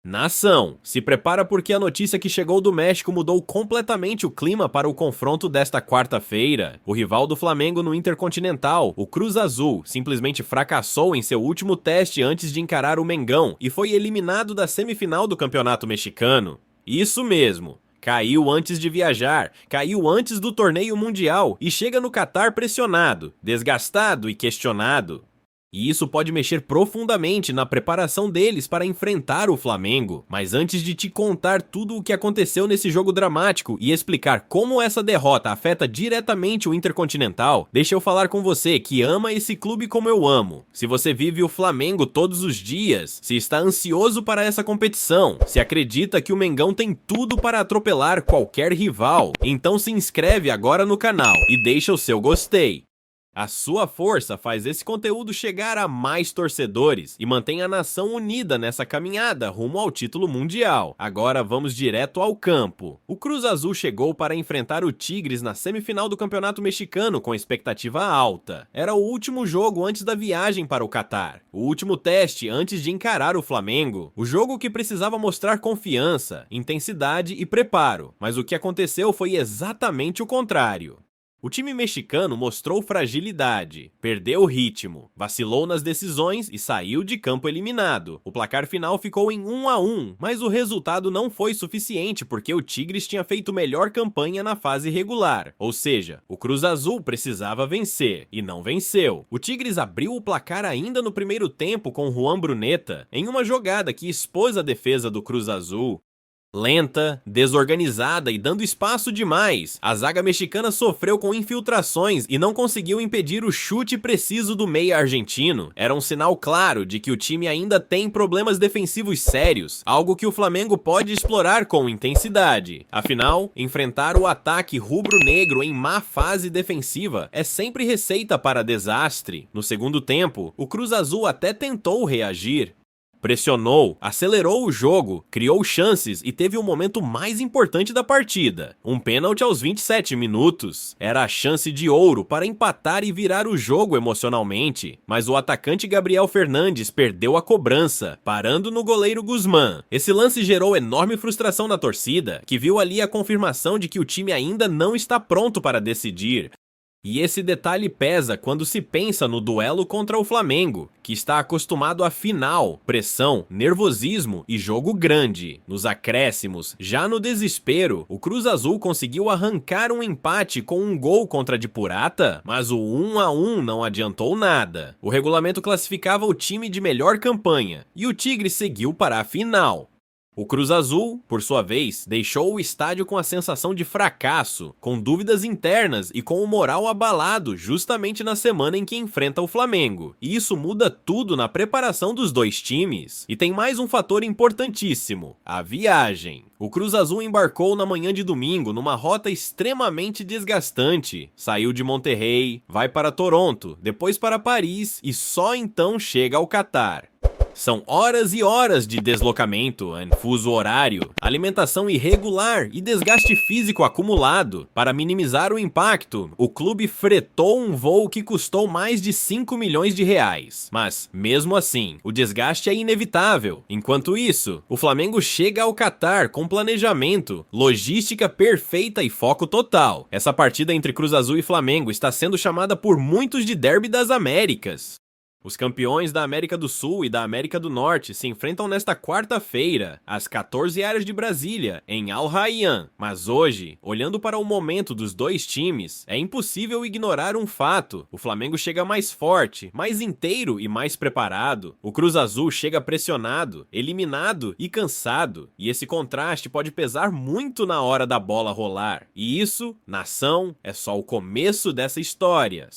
Nação, se prepara porque a notícia que chegou do México mudou completamente o clima para o confronto desta quarta-feira. O rival do Flamengo no Intercontinental, o Cruz Azul, simplesmente fracassou em seu último teste antes de encarar o Mengão e foi eliminado da semifinal do Campeonato Mexicano. Isso mesmo. Caiu antes de viajar, caiu antes do torneio mundial e chega no Catar pressionado, desgastado e questionado. E isso pode mexer profundamente na preparação deles para enfrentar o Flamengo. Mas antes de te contar tudo o que aconteceu nesse jogo dramático e explicar como essa derrota afeta diretamente o Intercontinental, deixa eu falar com você que ama esse clube como eu amo. Se você vive o Flamengo todos os dias, se está ansioso para essa competição, se acredita que o Mengão tem tudo para atropelar qualquer rival, então se inscreve agora no canal e deixa o seu gostei. A sua força faz esse conteúdo chegar a mais torcedores e mantém a nação unida nessa caminhada rumo ao título mundial. Agora vamos direto ao campo. O Cruz Azul chegou para enfrentar o Tigres na semifinal do Campeonato Mexicano com expectativa alta. Era o último jogo antes da viagem para o Catar, o último teste antes de encarar o Flamengo. O jogo que precisava mostrar confiança, intensidade e preparo, mas o que aconteceu foi exatamente o contrário. O time mexicano mostrou fragilidade, perdeu o ritmo, vacilou nas decisões e saiu de campo eliminado. O placar final ficou em 1-1, mas o resultado não foi suficiente porque o Tigres tinha feito melhor campanha na fase regular. Ou seja, o Cruz Azul precisava vencer, e não venceu. O Tigres abriu o placar ainda no primeiro tempo com Juan Bruneta, em uma jogada que expôs a defesa do Cruz Azul. Lenta, desorganizada e dando espaço demais, a zaga mexicana sofreu com infiltrações e não conseguiu impedir o chute preciso do meia argentino. Era um sinal claro de que o time ainda tem problemas defensivos sérios, algo que o Flamengo pode explorar com intensidade. Afinal, enfrentar o ataque rubro-negro em má fase defensiva é sempre receita para desastre. No segundo tempo, o Cruz Azul até tentou reagir. Pressionou, acelerou o jogo, criou chances e teve o momento mais importante da partida. Um pênalti aos 27 minutos. Era a chance de ouro para empatar e virar o jogo emocionalmente. Mas o atacante Gabriel Fernandes perdeu a cobrança, parando no goleiro Guzmán. Esse lance gerou enorme frustração na torcida, que viu ali a confirmação de que o time ainda não está pronto para decidir. E esse detalhe pesa quando se pensa no duelo contra o Flamengo, que está acostumado a final, pressão, nervosismo e jogo grande. Nos acréscimos, já no desespero, o Cruz Azul conseguiu arrancar um empate com um gol contra de Purata, mas o 1-1 não adiantou nada. O regulamento classificava o time de melhor campanha, e o Tigre seguiu para a final. O Cruz Azul, por sua vez, deixou o estádio com a sensação de fracasso, com dúvidas internas e com o moral abalado justamente na semana em que enfrenta o Flamengo. E isso muda tudo na preparação dos dois times. E tem mais um fator importantíssimo: a viagem. O Cruz Azul embarcou na manhã de domingo numa rota extremamente desgastante. Saiu de Monterrey, vai para Toronto, depois para Paris e só então chega ao Catar. São horas e horas de deslocamento, fuso horário, alimentação irregular e desgaste físico acumulado. Para minimizar o impacto, o clube fretou um voo que custou mais de 5 milhões de reais. Mas, mesmo assim, o desgaste é inevitável. Enquanto isso, o Flamengo chega ao Catar com planejamento, logística perfeita e foco total. Essa partida entre Cruz Azul e Flamengo está sendo chamada por muitos de Derby das Américas. Os campeões da América do Sul e da América do Norte se enfrentam nesta quarta-feira, às 14 horas de Brasília, em Al Rayyan. Mas hoje, olhando para o momento dos dois times, é impossível ignorar um fato: o Flamengo chega mais forte, mais inteiro e mais preparado. O Cruz Azul chega pressionado, eliminado e cansado. E esse contraste pode pesar muito na hora da bola rolar. E isso, nação, é só o começo dessa história.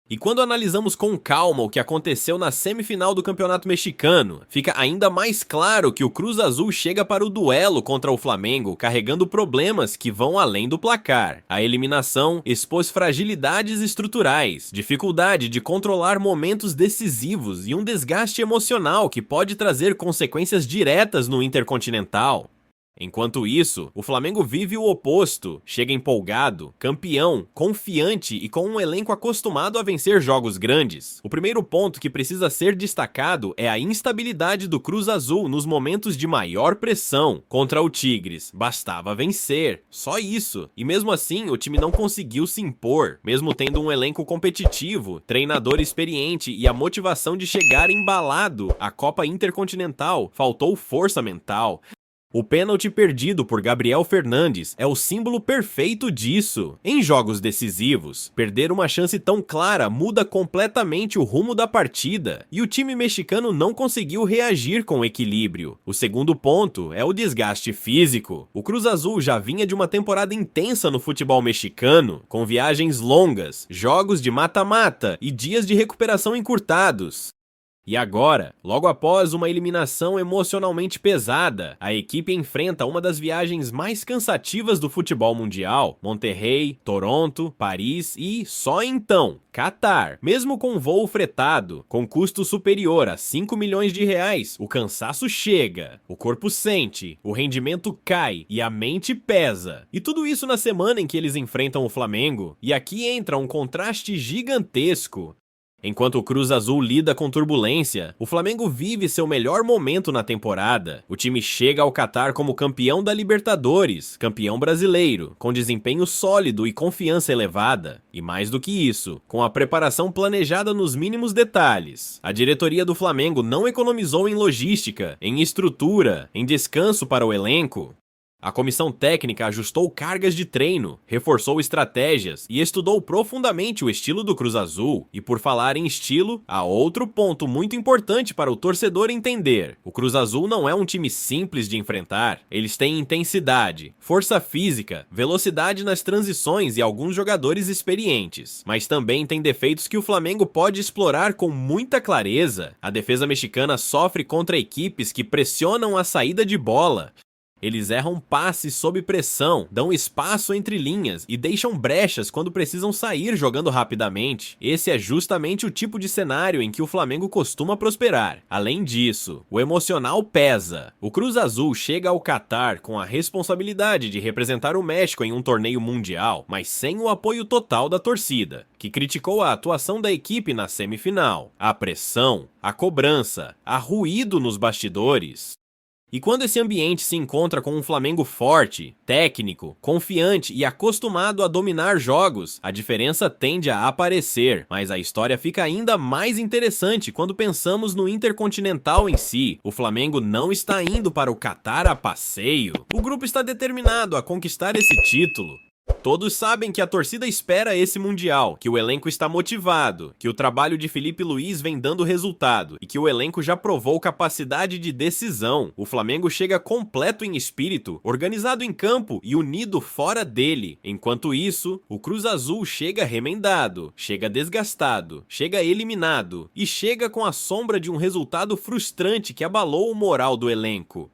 E quando analisamos com calma o que aconteceu na semifinal do Campeonato Mexicano, fica ainda mais claro que o Cruz Azul chega para o duelo contra o Flamengo carregando problemas que vão além do placar. A eliminação expôs fragilidades estruturais, dificuldade de controlar momentos decisivos e um desgaste emocional que pode trazer consequências diretas no Intercontinental. Enquanto isso, o Flamengo vive o oposto, chega empolgado, campeão, confiante e com um elenco acostumado a vencer jogos grandes. O primeiro ponto que precisa ser destacado é a instabilidade do Cruz Azul nos momentos de maior pressão. Contra o Tigres, bastava vencer, só isso. E mesmo assim, o time não conseguiu se impor, mesmo tendo um elenco competitivo, treinador experiente e a motivação de chegar embalado à Copa Intercontinental, faltou força mental. O pênalti perdido por Gabriel Fernandes é o símbolo perfeito disso. Em jogos decisivos, perder uma chance tão clara muda completamente o rumo da partida, e o time mexicano não conseguiu reagir com equilíbrio. O segundo ponto é o desgaste físico. O Cruz Azul já vinha de uma temporada intensa no futebol mexicano, com viagens longas, jogos de mata-mata e dias de recuperação encurtados. E agora, logo após uma eliminação emocionalmente pesada, a equipe enfrenta uma das viagens mais cansativas do futebol mundial: Monterrey, Toronto, Paris e, só então, Catar. Mesmo com voo fretado, com custo superior a 5 milhões de reais, o cansaço chega, o corpo sente, o rendimento cai e a mente pesa. E tudo isso na semana em que eles enfrentam o Flamengo. E aqui entra um contraste gigantesco. Enquanto o Cruz Azul lida com turbulência, o Flamengo vive seu melhor momento na temporada. O time chega ao Catar como campeão da Libertadores, campeão brasileiro, com desempenho sólido e confiança elevada. E mais do que isso, com a preparação planejada nos mínimos detalhes. A diretoria do Flamengo não economizou em logística, em estrutura, em descanso para o elenco. A comissão técnica ajustou cargas de treino, reforçou estratégias e estudou profundamente o estilo do Cruz Azul. E por falar em estilo, há outro ponto muito importante para o torcedor entender. O Cruz Azul não é um time simples de enfrentar. Eles têm intensidade, força física, velocidade nas transições e alguns jogadores experientes. Mas também tem defeitos que o Flamengo pode explorar com muita clareza. A defesa mexicana sofre contra equipes que pressionam a saída de bola. Eles erram passes sob pressão, dão espaço entre linhas e deixam brechas quando precisam sair jogando rapidamente. Esse é justamente o tipo de cenário em que o Flamengo costuma prosperar. Além disso, o emocional pesa. O Cruz Azul chega ao Catar com a responsabilidade de representar o México em um torneio mundial, mas sem o apoio total da torcida, que criticou a atuação da equipe na semifinal. A pressão, a cobrança, há ruído nos bastidores. E quando esse ambiente se encontra com um Flamengo forte, técnico, confiante e acostumado a dominar jogos, a diferença tende a aparecer. Mas a história fica ainda mais interessante quando pensamos no Intercontinental em si. O Flamengo não está indo para o Catar a passeio. O grupo está determinado a conquistar esse título. Todos sabem que a torcida espera esse Mundial, que o elenco está motivado, que o trabalho de Felipe Luiz vem dando resultado e que o elenco já provou capacidade de decisão. O Flamengo chega completo em espírito, organizado em campo e unido fora dele. Enquanto isso, o Cruz Azul chega remendado, chega desgastado, chega eliminado e chega com a sombra de um resultado frustrante que abalou o moral do elenco.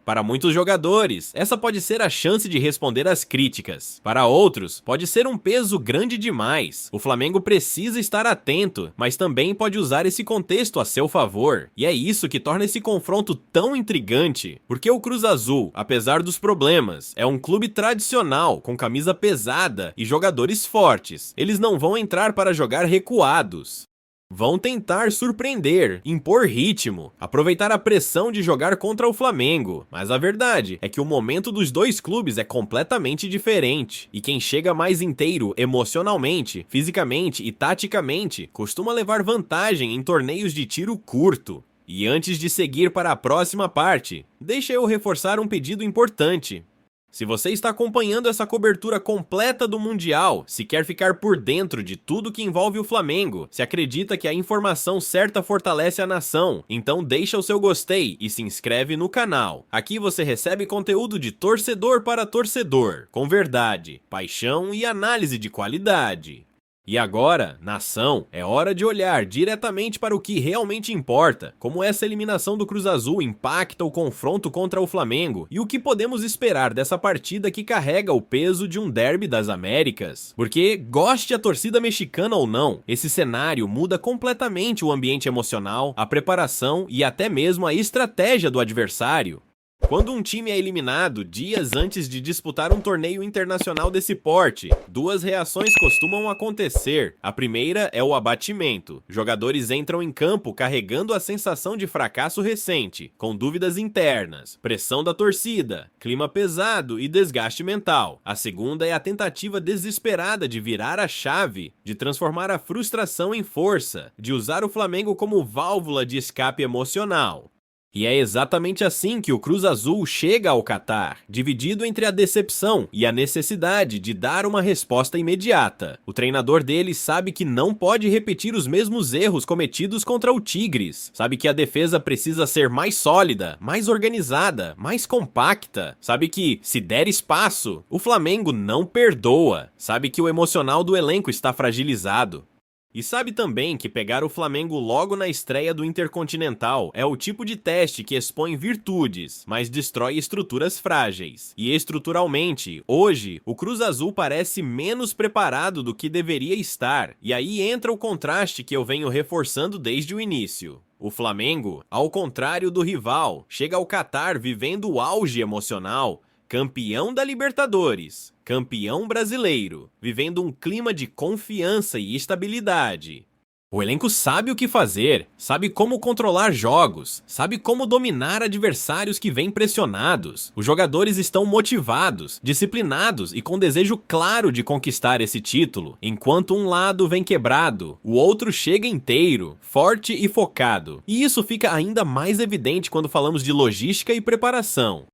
Para muitos jogadores, essa pode ser a chance de responder às críticas. Para outros, pode ser um peso grande demais. O Flamengo precisa estar atento, mas também pode usar esse contexto a seu favor. E é isso que torna esse confronto tão intrigante. Porque o Cruz Azul, apesar dos problemas, é um clube tradicional, com camisa pesada e jogadores fortes. Eles não vão entrar para jogar recuados. Vão tentar surpreender, impor ritmo, aproveitar a pressão de jogar contra o Flamengo. Mas a verdade é que o momento dos dois clubes é completamente diferente. E quem chega mais inteiro emocionalmente, fisicamente e taticamente costuma levar vantagem em torneios de tiro curto. E antes de seguir para a próxima parte, deixa eu reforçar um pedido importante. Se você está acompanhando essa cobertura completa do Mundial, se quer ficar por dentro de tudo que envolve o Flamengo, se acredita que a informação certa fortalece a nação, então deixa o seu gostei e se inscreve no canal. Aqui você recebe conteúdo de torcedor para torcedor, com verdade, paixão e análise de qualidade. E agora, nação, é hora de olhar diretamente para o que realmente importa, como essa eliminação do Cruz Azul impacta o confronto contra o Flamengo e o que podemos esperar dessa partida que carrega o peso de um derby das Américas. Porque, goste a torcida mexicana ou não, esse cenário muda completamente o ambiente emocional, a preparação e até mesmo a estratégia do adversário. Quando um time é eliminado dias antes de disputar um torneio internacional desse porte, duas reações costumam acontecer. A primeira é o abatimento. Jogadores entram em campo carregando a sensação de fracasso recente, com dúvidas internas, pressão da torcida, clima pesado e desgaste mental. A segunda é a tentativa desesperada de virar a chave, de transformar a frustração em força, de usar o Flamengo como válvula de escape emocional. E é exatamente assim que o Cruz Azul chega ao Catar, dividido entre a decepção e a necessidade de dar uma resposta imediata. O treinador dele sabe que não pode repetir os mesmos erros cometidos contra o Tigres, sabe que a defesa precisa ser mais sólida, mais organizada, mais compacta, sabe que, se der espaço, o Flamengo não perdoa, sabe que o emocional do elenco está fragilizado. E sabe também que pegar o Flamengo logo na estreia do Intercontinental é o tipo de teste que expõe virtudes, mas destrói estruturas frágeis. E estruturalmente, hoje, o Cruz Azul parece menos preparado do que deveria estar, e aí entra o contraste que eu venho reforçando desde o início. O Flamengo, ao contrário do rival, chega ao Catar vivendo o auge emocional, campeão da Libertadores, campeão brasileiro, vivendo um clima de confiança e estabilidade. O elenco sabe o que fazer, sabe como controlar jogos, sabe como dominar adversários que vêm pressionados. Os jogadores estão motivados, disciplinados e com desejo claro de conquistar esse título. Enquanto um lado vem quebrado, o outro chega inteiro, forte e focado. E isso fica ainda mais evidente quando falamos de logística e preparação.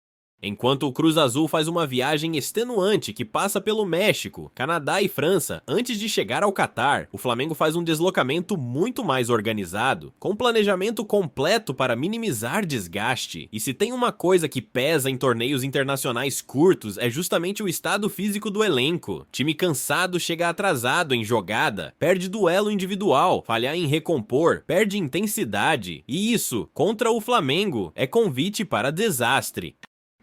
Enquanto o Cruz Azul faz uma viagem extenuante que passa pelo México, Canadá e França antes de chegar ao Catar, o Flamengo faz um deslocamento muito mais organizado, com planejamento completo para minimizar desgaste. E se tem uma coisa que pesa em torneios internacionais curtos é justamente o estado físico do elenco. Time cansado chega atrasado em jogada, perde duelo individual, falhar em recompor, perde intensidade. E isso, contra o Flamengo, é convite para desastre.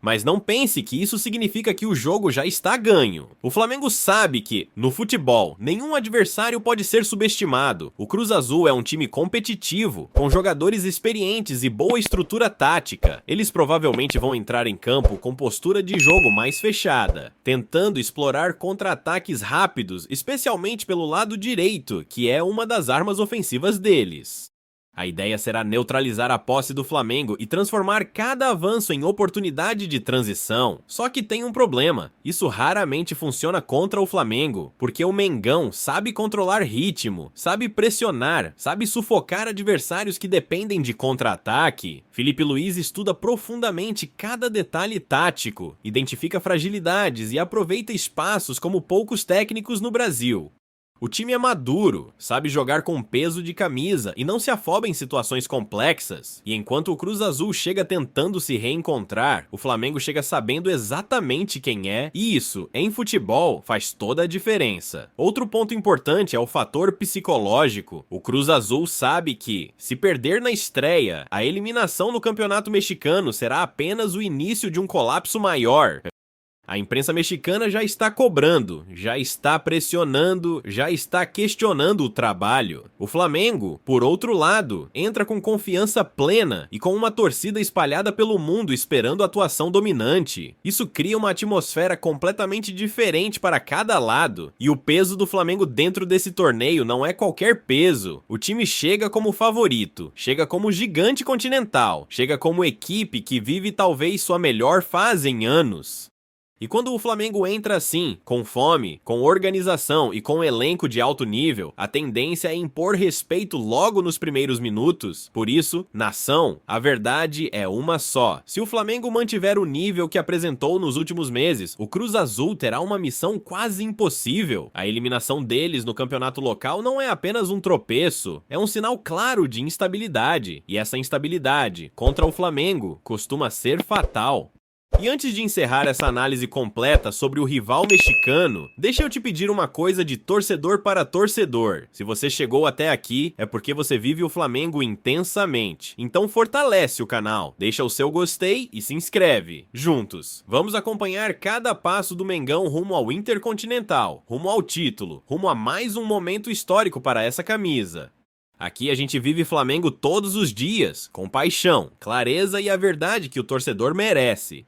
Mas não pense que isso significa que o jogo já está ganho. O Flamengo sabe que, no futebol, nenhum adversário pode ser subestimado. O Cruz Azul é um time competitivo, com jogadores experientes e boa estrutura tática. Eles provavelmente vão entrar em campo com postura de jogo mais fechada, tentando explorar contra-ataques rápidos, especialmente pelo lado direito, que é uma das armas ofensivas deles. A ideia será neutralizar a posse do Flamengo e transformar cada avanço em oportunidade de transição. Só que tem um problema, isso raramente funciona contra o Flamengo, porque o Mengão sabe controlar ritmo, sabe pressionar, sabe sufocar adversários que dependem de contra-ataque. Felipe Luiz estuda profundamente cada detalhe tático, identifica fragilidades e aproveita espaços como poucos técnicos no Brasil. O time é maduro, sabe jogar com peso de camisa e não se afoba em situações complexas. E enquanto o Cruz Azul chega tentando se reencontrar, o Flamengo chega sabendo exatamente quem é, e isso, em futebol, faz toda a diferença. Outro ponto importante é o fator psicológico. O Cruz Azul sabe que, se perder na estreia, a eliminação no Campeonato Mexicano será apenas o início de um colapso maior. A imprensa mexicana já está cobrando, já está pressionando, já está questionando o trabalho. O Flamengo, por outro lado, entra com confiança plena e com uma torcida espalhada pelo mundo esperando atuação dominante. Isso cria uma atmosfera completamente diferente para cada lado. E o peso do Flamengo dentro desse torneio não é qualquer peso. O time chega como favorito, chega como gigante continental, chega como equipe que vive talvez sua melhor fase em anos. E quando o Flamengo entra assim, com fome, com organização e com elenco de alto nível, a tendência é impor respeito logo nos primeiros minutos. Por isso, nação, a verdade é uma só. Se o Flamengo mantiver o nível que apresentou nos últimos meses, o Cruz Azul terá uma missão quase impossível. A eliminação deles no campeonato local não é apenas um tropeço, é um sinal claro de instabilidade. E essa instabilidade, contra o Flamengo, costuma ser fatal. E antes de encerrar essa análise completa sobre o rival mexicano, deixa eu te pedir uma coisa de torcedor para torcedor. Se você chegou até aqui, é porque você vive o Flamengo intensamente. Então fortalece o canal, deixa o seu gostei e se inscreve. Juntos, vamos acompanhar cada passo do Mengão rumo ao Intercontinental, rumo ao título, rumo a mais um momento histórico para essa camisa. Aqui a gente vive Flamengo todos os dias, com paixão, clareza e a verdade que o torcedor merece.